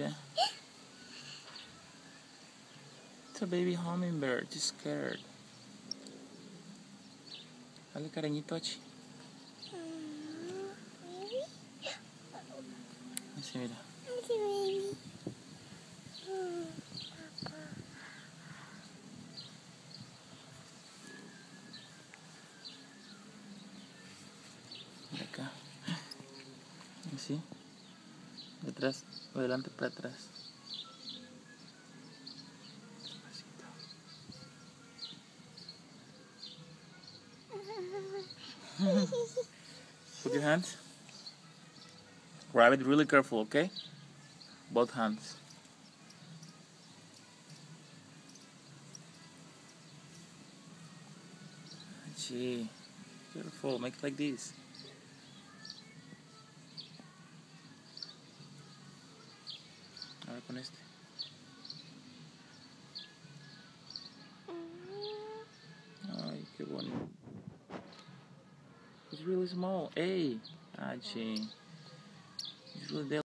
mira. It's a baby hummingbird, she's scared. Dale cariñito, Achi. Así, mira. De acá. Así. De atrás, de adelante para atrás. Despacito. Put your hands. Grab it really careful, okay? Both hands. Gee, careful, make it like this. Ahora con este. Ay, qué bonito. It's really small. Hey, Achi. It's really